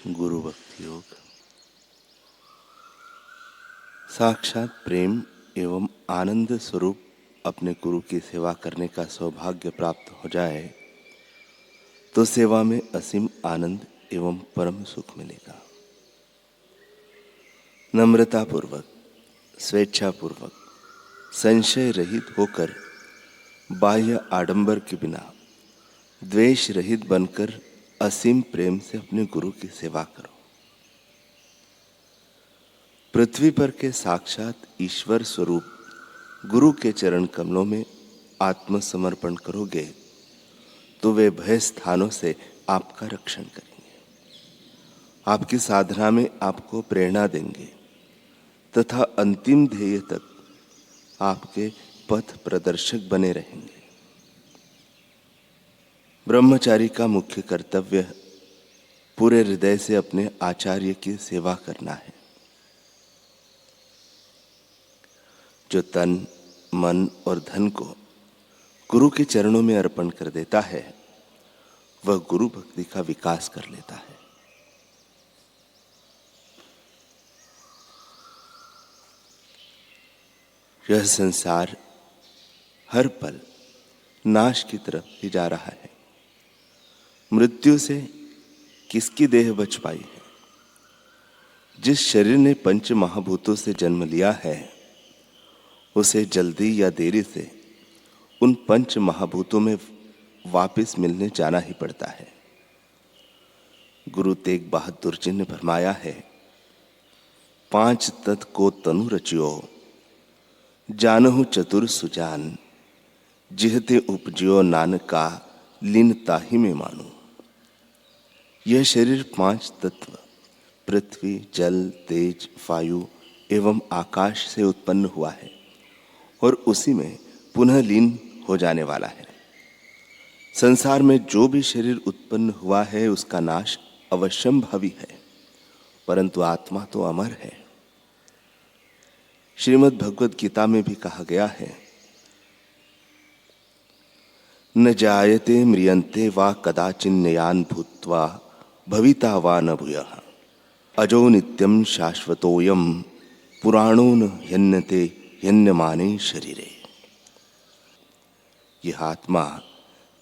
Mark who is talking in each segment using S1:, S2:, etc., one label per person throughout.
S1: गुरु भक्ति योग। साक्षात प्रेम एवं आनंद स्वरूप अपने गुरु की सेवा करने का सौभाग्य प्राप्त हो जाए तो सेवा में असीम आनंद एवं परम सुख मिलेगा। नम्रता पूर्वक, स्वेच्छा पूर्वक, संशय रहित होकर, बाह्य आडंबर के बिना, द्वेष रहित बनकर असीम प्रेम से अपने गुरु की सेवा करो। पृथ्वी पर के साक्षात ईश्वर स्वरूप गुरु के चरण कमलों में आत्मसमर्पण करोगे तो वे भय स्थानों से आपका रक्षण करेंगे, आपकी साधना में आपको प्रेरणा देंगे तथा अंतिम ध्येय तक आपके पथ प्रदर्शक बने रहेंगे। ब्रह्मचारी का मुख्य कर्तव्य पूरे हृदय से अपने आचार्य की सेवा करना है। जो तन, मन और धन को गुरु के चरणों में अर्पण कर देता है वह गुरु भक्ति का विकास कर लेता है। यह संसार हर पल नाश की तरफ ही जा रहा है। मृत्यु से किसकी देह बच पाई है? जिस शरीर ने पंच महाभूतों से जन्म लिया है उसे जल्दी या देरी से उन पंच महाभूतों में वापस मिलने जाना ही पड़ता है। गुरु तेग बहादुर जी ने फरमाया है, 5 तत् को तनु रचियो, जानहु चतुर सुजान, जिहते उपजियो नानका, लीन ताहि में मानो। यह शरीर 5 तत्व पृथ्वी, जल, तेज, वायु एवं आकाश से उत्पन्न हुआ है और उसी में पुनः लीन हो जाने वाला है। संसार में जो भी शरीर उत्पन्न हुआ है उसका नाश अवश्यंभावी है, परंतु आत्मा तो अमर है। श्रीमद् भगवद गीता में भी कहा गया है, न जायते म्रियन्ते वा कदाचिन्नयान भूत्वा भविता वा न भूयः, अजो नित्यं शाश्वतोऽयं पुराणो न ह्यन्यते ह्यन्यमाने शरीरे। यह आत्मा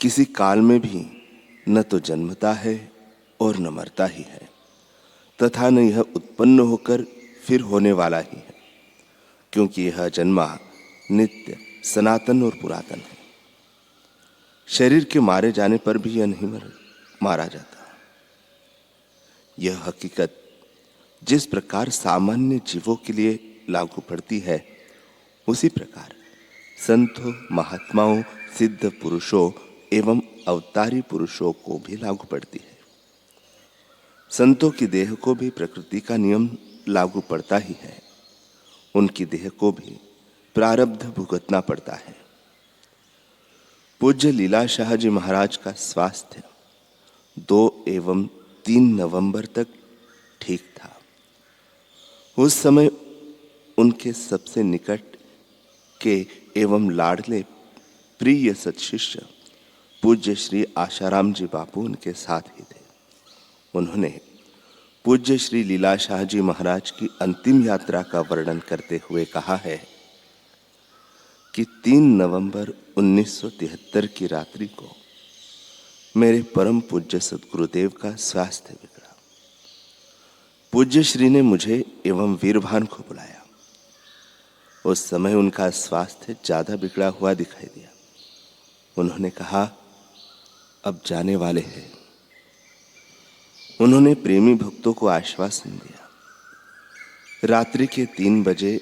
S1: किसी काल में भी न तो जन्मता है और न मरता ही है, तथा न यह उत्पन्न होकर फिर होने वाला ही है, क्योंकि यह जन्मा नित्य, सनातन और पुरातन है। शरीर के मारे जाने पर भी यह नहीं मारा जाता। यह हकीकत जिस प्रकार सामान्य जीवों के लिए लागू पड़ती है उसी प्रकार संतों, महात्माओं, सिद्ध पुरुषों एवं अवतारी पुरुषों को भी लागू पड़ती है। संतों की देह को भी प्रकृति का नियम लागू पड़ता ही है, उनकी देह को भी प्रारब्ध भुगतना पड़ता है। पूज्य लीलाशाह जी महाराज का स्वास्थ्य 2 एवं 3 नवंबर तक ठीक था। उस समय उनके सबसे निकट के एवं लाडले प्रिय सत्शिष्य पूज्य श्री आशाराम जी बापू उनके साथ ही थे। उन्होंने पूज्य श्री लीलाशाह जी महाराज की अंतिम यात्रा का वर्णन करते हुए कहा है कि 3 नवंबर 1973 की रात्रि को मेरे परम पूज्य सद्गुरुदेव का स्वास्थ्य बिगड़ा। पूज्य श्री ने मुझे एवं वीरभान को बुलाया। उस समय उनका स्वास्थ्य ज्यादा बिगड़ा हुआ दिखाई दिया। उन्होंने कहा, अब जाने वाले हैं। उन्होंने प्रेमी भक्तों को आश्वासन दिया। रात्रि के 3 बजे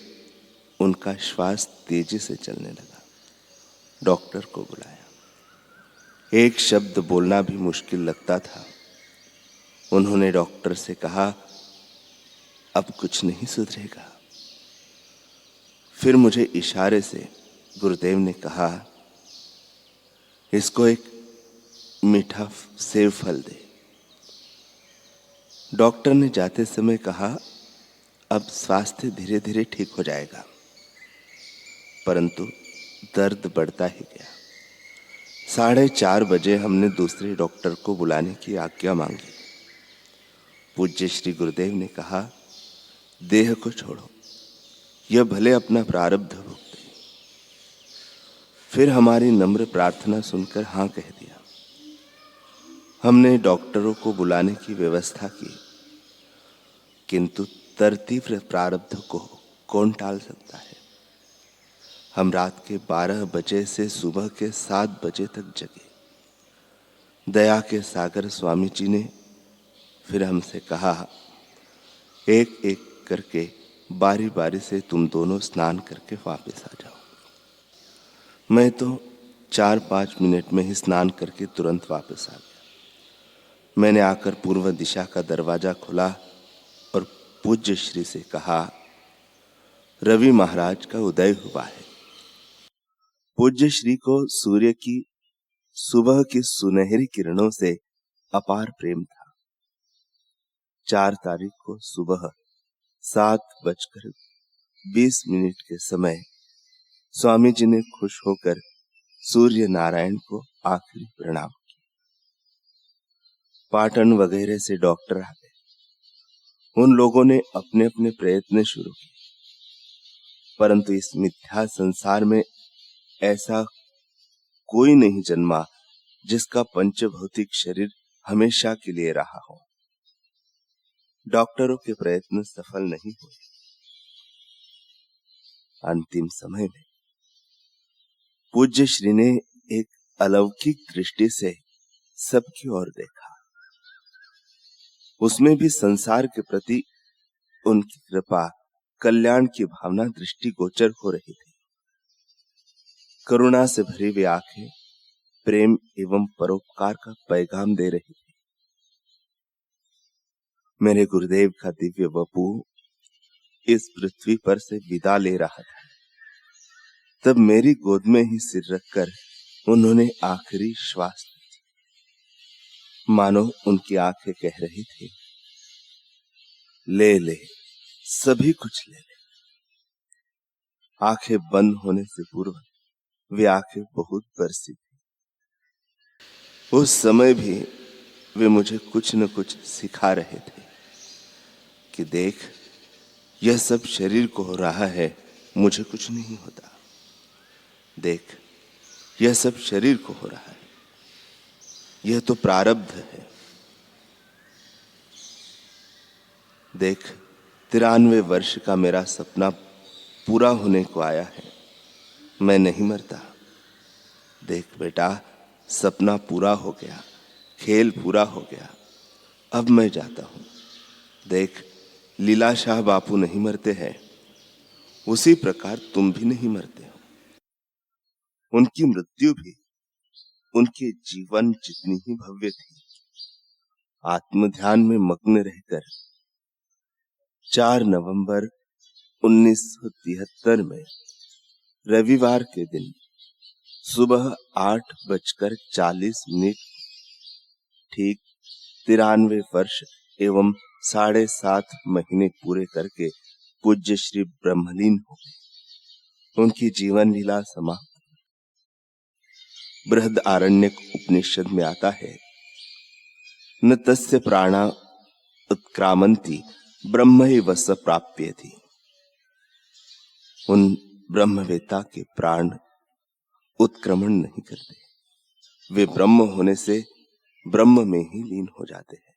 S1: उनका श्वास तेजी से चलने लगा। डॉक्टर को बुलाया। एक शब्द बोलना भी मुश्किल लगता था। उन्होंने डॉक्टर से कहा, अब कुछ नहीं सुधरेगा। फिर मुझे इशारे से गुरुदेव ने कहा, इसको एक मीठा सेब फल दे। डॉक्टर ने जाते समय कहा, अब स्वास्थ्य धीरे धीरे ठीक हो जाएगा, परंतु दर्द बढ़ता ही गया। 4:30 बजे हमने दूसरे डॉक्टर को बुलाने की आज्ञा मांगी। पूज्य श्री गुरुदेव ने कहा, देह को छोड़ो, यह भले अपना प्रारब्ध भुगते। फिर हमारी नम्र प्रार्थना सुनकर हाँ कह दिया। हमने डॉक्टरों को बुलाने की व्यवस्था की, किंतु तरतीव्र प्रारब्ध को कौन टाल सकता है। हम रात के 12 बजे से सुबह के 7 बजे तक जगे। दया के सागर स्वामी जी ने फिर हमसे कहा, एक एक करके बारी बारी से तुम दोनों स्नान करके वापस आ जाओ। मैं तो 4-5 मिनट में ही स्नान करके तुरंत वापस आ गया। मैंने आकर पूर्व दिशा का दरवाजा खोला और पूज्य श्री से कहा, रवि महाराज का उदय हुआ है। पूज्य श्री को सूर्य की सुबह की सुनहरी किरणों से अपार प्रेम था। 4 तारीख को सुबह 7:20 के समय स्वामी जी ने खुश होकर सूर्य नारायण को आखिरी प्रणाम किया। पाटन वगैरह से डॉक्टर आ गए। उन लोगों ने अपने अपने प्रयत्न शुरू किए, परंतु इस मिथ्या संसार में ऐसा कोई नहीं जन्मा जिसका पंचभौतिक शरीर हमेशा के लिए रहा हो। डॉक्टरों के प्रयत्न सफल नहीं हुए। अंतिम समय में पूज्य श्री ने एक अलौकिक दृष्टि से सबकी ओर देखा। उसमें भी संसार के प्रति उनकी कृपा, कल्याण की भावना दृष्टिगोचर हो रही थी। करुणा से भरी हुई आंखें प्रेम एवं परोपकार का पैगाम दे रही थी। मेरे गुरुदेव का दिव्य वपू इस पृथ्वी पर से विदा ले रहा था। तब मेरी गोद में ही सिर रखकर उन्होंने आखिरी श्वास ली थी। मानो उनकी आंखें कह रही थी, ले ले, सभी कुछ ले ले। आंखें बंद होने से पूर्व वे आंखें बहुत बरसी थी। उस समय भी वे मुझे कुछ न कुछ सिखा रहे थे कि देख, यह सब शरीर को हो रहा है, मुझे कुछ नहीं होता। देख, यह सब शरीर को हो रहा है, यह तो प्रारब्ध है। देख, 93 वर्ष का मेरा सपना पूरा होने को आया है, मैं नहीं मरता। देख बेटा, सपना पूरा हो गया, खेल पूरा हो गया, अब मैं जाता हूं। देख, लीलाशाह बापू नहीं मरते हैं, उसी प्रकार तुम भी नहीं मरते हो। उनकी मृत्यु भी उनके जीवन जितनी ही भव्य थी। आत्मध्यान में मग्न रहकर 4 नवंबर 1973 में रविवार के दिन सुबह 8:40 ठीक 93 वर्ष एवं 7.5 महीने पूरे करके पूज्य श्री ब्रह्मलीन हो गए। उनकी जीवन लीला समाप्त। बृहदारण्यक उपनिषद में आता है, न तस्य प्राणा उत्क्रामन्ति ब्रह्मैव स प्राप्यति। उन ब्रह्मवेता के प्राण उत्क्रमण नहीं करते, वे ब्रह्म होने से ब्रह्म में ही लीन हो जाते हैं।